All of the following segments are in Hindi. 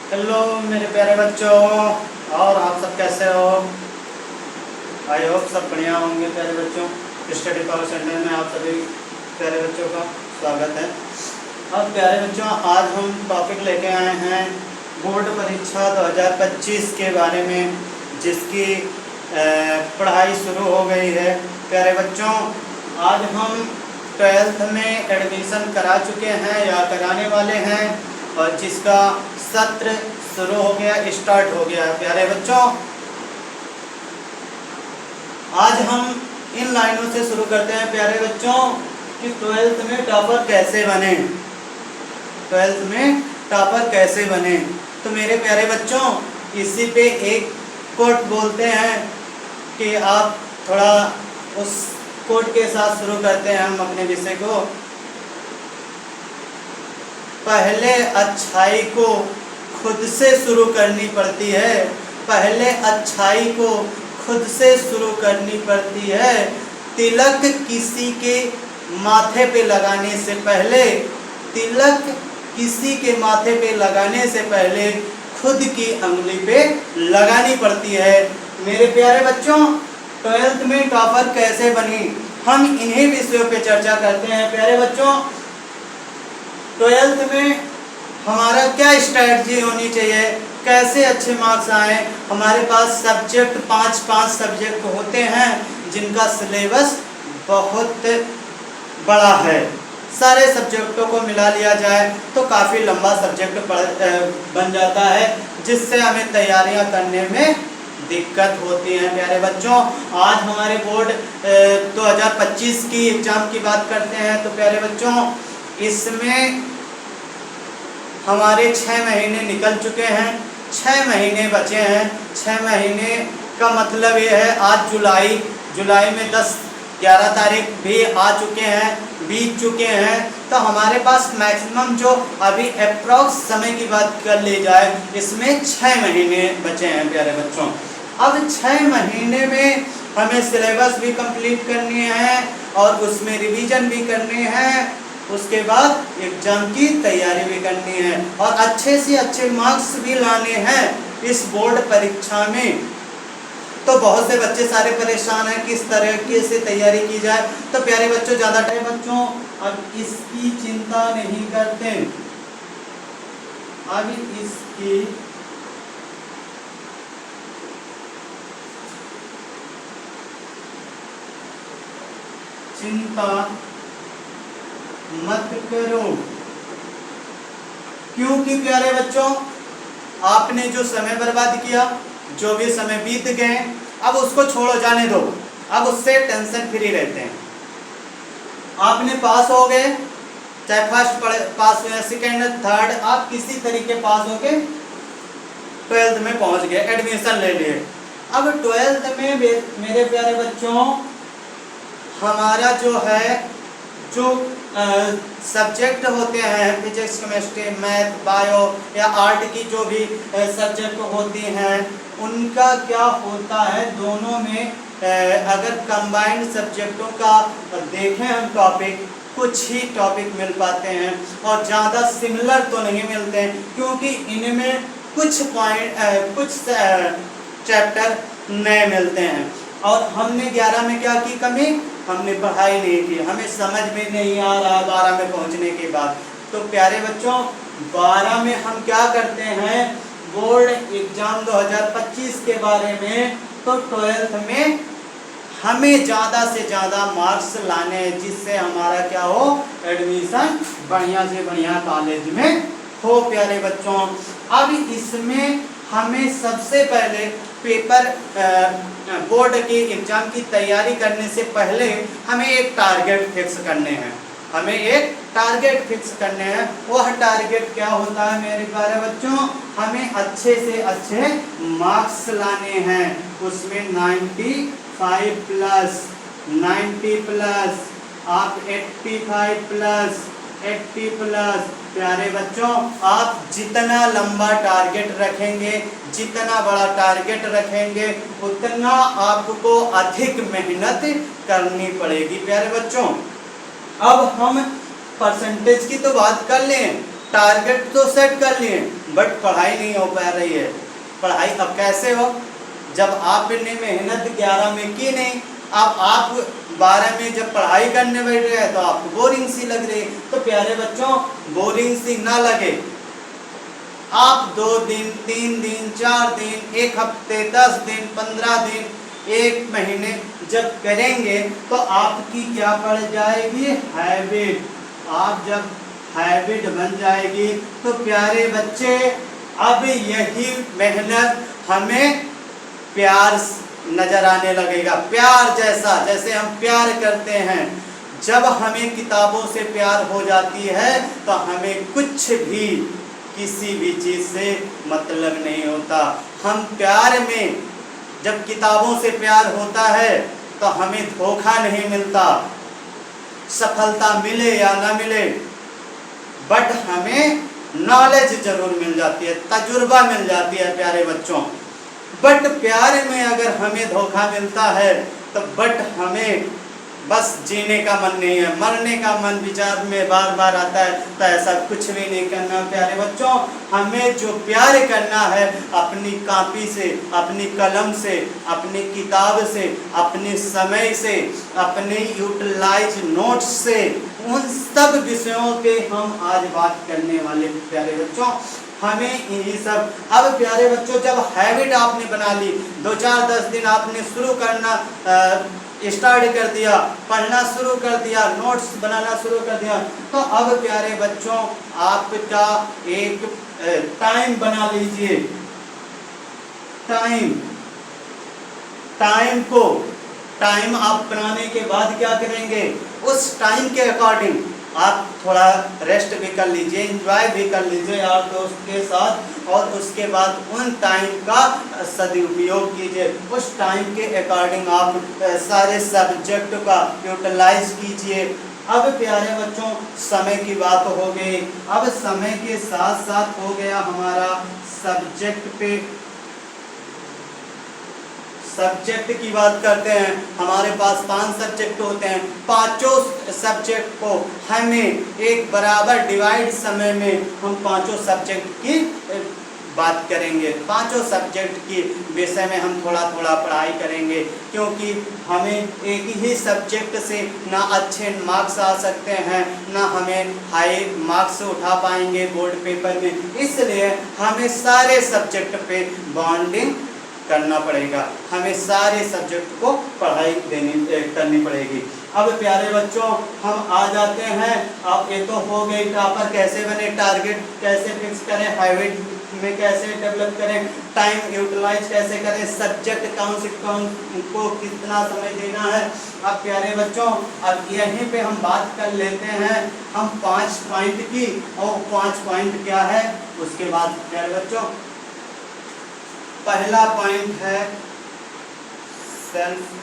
हेलो मेरे प्यारे बच्चों, और आप सब कैसे हो? आई होप सब बढ़िया होंगे प्यारे बच्चों। स्टडी पावर सेंटर में आप सभी प्यारे बच्चों का स्वागत है। अब प्यारे बच्चों, आज हम टॉपिक लेके आए हैं बोर्ड परीक्षा 2025 के बारे में, जिसकी पढ़ाई शुरू हो गई है। प्यारे बच्चों, आज हम 12th में एडमिशन करा चुके हैं या कराने वाले हैं, और जिसका सत्र शुरू हो गया, स्टार्ट हो गया। प्यारे बच्चों, आज हम इन लाइनों से शुरू करते हैं प्यारे बच्चों कि 12th में टॉपर कैसे बने। 12th में टॉपर कैसे बने, तो मेरे प्यारे बच्चों इसी पे एक कोट बोलते हैं कि आप थोड़ा उस कोट के साथ शुरू करते हैं हम अपने विषय को। पहले अच्छाई को खुद से शुरू करनी पड़ती है। पहले अच्छाई को खुद से शुरू करनी पड़ती है। तिलक किसी के माथे पे लगाने से पहले, तिलक किसी के माथे पे लगाने से पहले खुद की अंगुली पे लगानी पड़ती है। मेरे प्यारे बच्चों, 12th में टॉपर कैसे बनी, हम इन्हीं विषयों पे चर्चा करते हैं। प्यारे बच्चों, 12th में हमारा क्या स्ट्रैटेजी होनी चाहिए, कैसे अच्छे मार्क्स आए। हमारे पास सब्जेक्ट 5 सब्जेक्ट होते हैं, जिनका सिलेबस बहुत बड़ा है। सारे सब्जेक्टों को मिला लिया जाए तो काफ़ी लंबा सब्जेक्ट बन जाता है, जिससे हमें तैयारियां करने में दिक्कत होती है। प्यारे बच्चों, आज हमारे बोर्ड 2025 की एग्ज़ाम की बात करते हैं। तो प्यारे बच्चों, इसमें हमारे 6 महीने निकल चुके हैं, 6 महीने बचे हैं। 6 महीने का मतलब ये है, आज जुलाई में 10-11 तारीख भी आ चुके हैं, बीत चुके हैं। तो हमारे पास मैक्सिमम जो अभी अप्रॉक्स समय की बात कर ली जाए, इसमें 6 महीने बचे हैं प्यारे बच्चों। अब 6 महीने में हमें सिलेबस भी कंप्लीट करनी है और उसमें रिवीजन भी करनी है, उसके बाद एग्जाम की तैयारी भी करनी है और अच्छे से अच्छे मार्क्स भी लाने हैं इस बोर्ड परीक्षा में। तो बहुत से बच्चे सारे परेशान हैं किस तरीके से तैयारी की जाए। तो प्यारे बच्चों, ज़्यादा टाइम बच्चों अब इसकी चिंता नहीं करते, अब इसकी चिंता मत करो, क्योंकि प्यारे बच्चों आपने जो समय बर्बाद किया, जो भी समय बीत गए, अब उसको छोड़ो, जाने दो। अब उससे टेंशन फ्री रहते हैं। आपने पास हो गए, चाहे फर्स्ट पास हुए, सेकेंड, थर्ड, आप किसी तरीके पास हो के 12th में पहुंच गए, एडमिशन ले लिए। अब 12th में मेरे प्यारे बच्चों हमारा जो है, जो सब्जेक्ट होते हैं, फिजिक्स, केमिस्ट्री, मैथ, बायो या आर्ट की जो भी सब्जेक्ट होती हैं, उनका क्या होता है, दोनों में अगर कंबाइंड सब्जेक्टों का देखें हम टॉपिक, कुछ ही टॉपिक मिल पाते हैं और ज़्यादा सिमिलर तो नहीं मिलते हैं, क्योंकि इनमें कुछ चैप्टर नए मिलते हैं। और हमने 11 में क्या की कमी, हमने पढ़ाई नहीं की, हमें समझ में नहीं आ रहा 12 में पहुंचने के बाद। तो प्यारे बच्चों, 12 में हम क्या करते हैं, बोर्ड एग्जाम 2025 के बारे में, तो 12th में हमें ज़्यादा से ज़्यादा मार्क्स लाने हैं, जिससे हमारा क्या हो, एडमिशन बढ़िया से बढ़िया कॉलेज में हो। प्यारे बच्चों, अब इसमें हमें सबसे पहले पेपर बोर्ड के एग्ज़ाम की तैयारी करने से पहले हमें एक टारगेट फिक्स करने हैं, हमें एक टारगेट फिक्स करने हैं। वह टारगेट क्या होता है मेरे प्यारे बच्चों, हमें अच्छे से अच्छे मार्क्स लाने हैं, उसमें 95 प्लस, 90 प्लस, आप 85 प्लस, 80 प्लस। प्यारे बच्चों, आप जितना लंबा टारगेट रखेंगे, जितना बड़ा टारगेट रखेंगे, उतना आपको अधिक मेहनत करनी पड़ेगी। प्यारे बच्चों, अब हम परसेंटेज की तो बात कर लें, टारगेट तो सेट कर लिए बट पढ़ाई नहीं हो पा रही है। पढ़ाई अब कैसे हो, जब आपने मेहनत 11 में की नहीं, अब आप 12 में जब पढ़ाई करने बैठ रहे हैं तो आपको बोरिंग सी लग रही है। तो प्यारे बच्चों, बोरिंग सी ना लगे, आप 2 दिन 3 दिन 4 दिन 1 हफ्ते 10 दिन 15 दिन 1 महीने जब करेंगे तो आपकी क्या पड़ जाएगी, हैबिट। आप जब हैबिट बन जाएगी तो प्यारे बच्चे अब यही मेहनत हमें प्यार नजर आने लगेगा, प्यार जैसा, जैसे हम प्यार करते हैं। जब हमें किताबों से प्यार हो जाती है तो हमें कुछ भी, किसी भी चीज़ से मतलब नहीं होता। हम प्यार में, जब किताबों से प्यार होता है तो हमें धोखा नहीं मिलता, सफलता मिले या ना मिले, बट हमें नॉलेज जरूर मिल जाती है, तजुर्बा मिल जाती है प्यारे बच्चों। बट प्यार में अगर हमें धोखा मिलता है तो बट हमें बस जीने का मन नहीं है, मरने का मन विचार में बार बार आता है। तो ऐसा कुछ भी नहीं करना प्यारे बच्चों। हमें जो प्यार करना है अपनी कॉपी से, अपनी कलम से, अपनी किताब से, अपने समय से, अपने यूटिलाइज नोट्स से, उन सब विषयों पे हम आज बात करने वाले प्यारे बच्चों। हमें यही सब, अब प्यारे बच्चों जब हैबिट आपने बना ली, 2-4-10 दिन आपने शुरू करना स्टार्ट कर दिया, पढ़ना शुरू कर दिया, नोट्स बनाना शुरू कर दिया, तो अब प्यारे बच्चों आपका एक टाइम बना लीजिए। टाइम आप बनाने के बाद क्या करेंगे, उस टाइम के अकॉर्डिंग आप थोड़ा रेस्ट भी कर लीजिए, एंजॉय भी कर लीजिए यार दोस्त के साथ, और उसके बाद उन टाइम का सदुपयोग कीजिए। उस टाइम के अकॉर्डिंग आप सारे सब्जेक्ट का यूटिलाइज कीजिए। अब प्यारे बच्चों समय की बात हो गई, अब समय के साथ साथ हो गया हमारा सब्जेक्ट की बात करते हैं। हमारे पास 5 सब्जेक्ट होते हैं, पांचों सब्जेक्ट को हमें एक बराबर डिवाइड समय में हम पांचों सब्जेक्ट की बात करेंगे। पांचों सब्जेक्ट की विषय में हम थोड़ा थोड़ा पढ़ाई करेंगे, क्योंकि हमें एक ही सब्जेक्ट से ना अच्छे मार्क्स आ सकते हैं, ना हमें हाई मार्क्स उठा पाएंगे बोर्ड पेपर में। इसलिए हमें सारे सब्जेक्ट पे बॉन्डिंग करना पड़ेगा, हमें सारे सब्जेक्ट को पढ़ाई करनी पड़ेगी। अब प्यारे बच्चों हम आ जाते हैं, अब ये तो हो गई टॉपर कैसे बने, टारगेट कैसे फिक्स करें, हैबिट में कैसे डेवलप करें, टाइम यूटिलाइज कैसे करें, सब्जेक्ट कौन से कौन को कितना समय देना है। अब प्यारे बच्चों अब यहीं पे हम बात कर लेते हैं हम 5 पॉइंट की, और 5 पॉइंट क्या है उसके बाद प्यारे बच्चों पहला पॉइंट है सेल्फ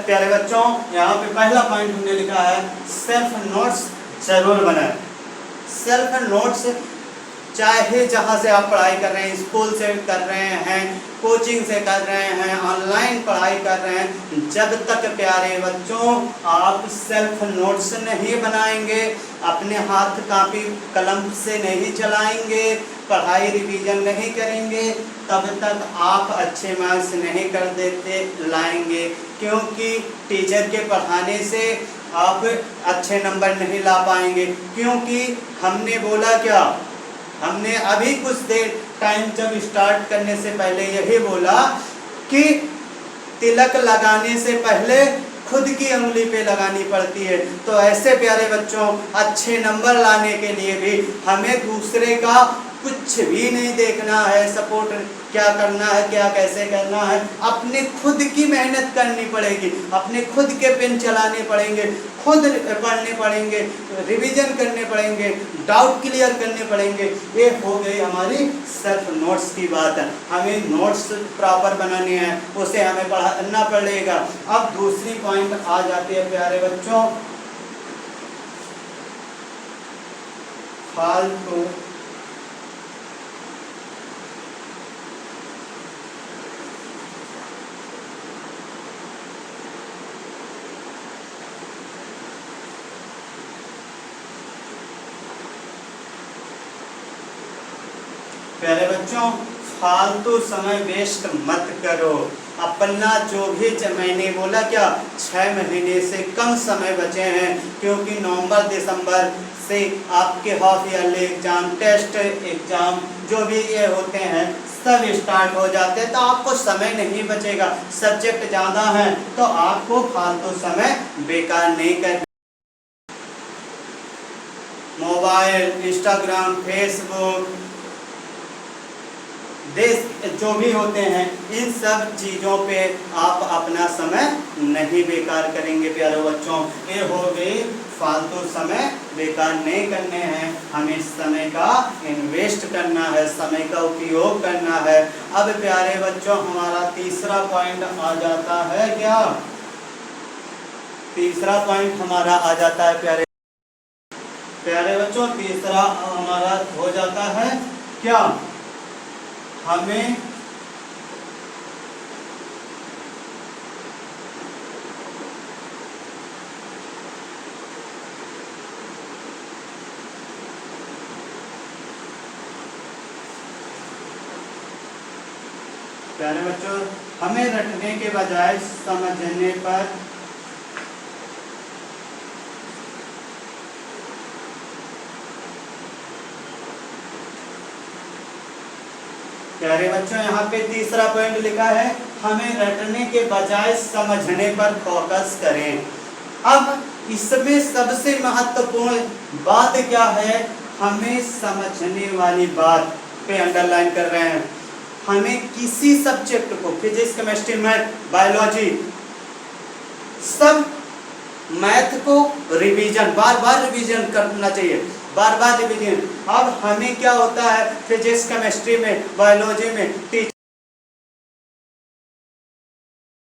प्यारे बच्चों यहाँ पे पहला पॉइंट हमने लिखा है सेल्फ नोट्स जरूर बनाएं। सेल्फ नोट्स चाहे जहाँ से आप पढ़ाई कर रहे हैं, स्कूल से कर रहे हैं, कोचिंग से कर रहे हैं, ऑनलाइन पढ़ाई कर रहे हैं, जब तक प्यारे बच्चों आप सेल्फ नोट्स नहीं बनाएंगे, अपने हाथ कापी कलम से नहीं चलाएंगे, पढ़ाई रिवीजन नहीं करेंगे, तब तक आप अच्छे मार्क्स नहीं कर देते लाएंगे। क्योंकि टीचर के पढ़ाने से आप अच्छे नंबर नहीं ला पाएंगे। क्योंकि हमने बोला क्या, हमने अभी कुछ देर टाइम जब स्टार्ट करने से पहले यही बोला कि तिलक लगाने से पहले खुद की उंगली पे लगानी पड़ती है। तो ऐसे प्यारे बच्चों अच्छे नंबर लाने के लिए भी हमें दूसरे का कुछ भी नहीं देखना है, सपोर्ट क्या करना है, क्या कैसे करना है, अपने खुद की मेहनत करनी पड़ेगी, अपने खुद के पेन चलाने पड़ेंगे, खुद पढ़ने पड़ेंगे, रिवीजन करने पड़ेंगे, डाउट क्लियर करने पड़ेंगे। ये हो गई हमारी सेल्फ नोट्स की बात है। हमें नोट्स प्रॉपर बनाने हैं, उसे हमें पढ़ना पड़ेगा। अब दूसरी पॉइंट आ जाती है प्यारे बच्चों फालतू प्यारे बच्चों, फालतू समय वेस्ट मत करो। अपना जो भी मैंने बोला क्या 6 महीने से कम समय बचे हैं, क्योंकि नवंबर दिसंबर से आपके half yearly exam, test exam जो भी ये होते हैं सब स्टार्ट हो जाते हैं, तो आपको समय नहीं बचेगा। सब्जेक्ट ज़्यादा है तो आपको फालतू समय बेकार नहीं कर, मोबाइल, इंस्टाग्राम, फेसबुक, देश जो भी होते हैं इन सब चीज़ों पे आप अपना समय नहीं बेकार करेंगे। प्यारे बच्चों, ये हो गई फालतू समय बेकार नहीं करने हैं, हमें समय का इन्वेस्ट करना है, समय का उपयोग करना है। अब प्यारे बच्चों हमारा तीसरा पॉइंट आ जाता है क्या, तीसरा पॉइंट हमारा आ जाता है प्यारे बच्चों, तीसरा हमारा हो जाता है क्या, हमें प्यारे बच्चों हमें रटने के बजाय समझने पर प्यारे बच्चों यहाँ पे तीसरा पॉइंट लिखा है, हमें रटने के बजाय समझने पर फोकस करें। अब इसमें सबसे महत्वपूर्ण बात क्या है, हमें समझने वाली बात पे अंडरलाइन कर रहे हैं। हमें किसी सब्जेक्ट को, फिजिक्स, केमिस्ट्री, मैथ, बायोलॉजी, सब मैथ को रिवीजन, बार बार रिवीजन करना चाहिए, बार बार रिवीजन। अब हमें क्या होता है, फिजिक्स केमिस्ट्री में, बायोलॉजी में टीचर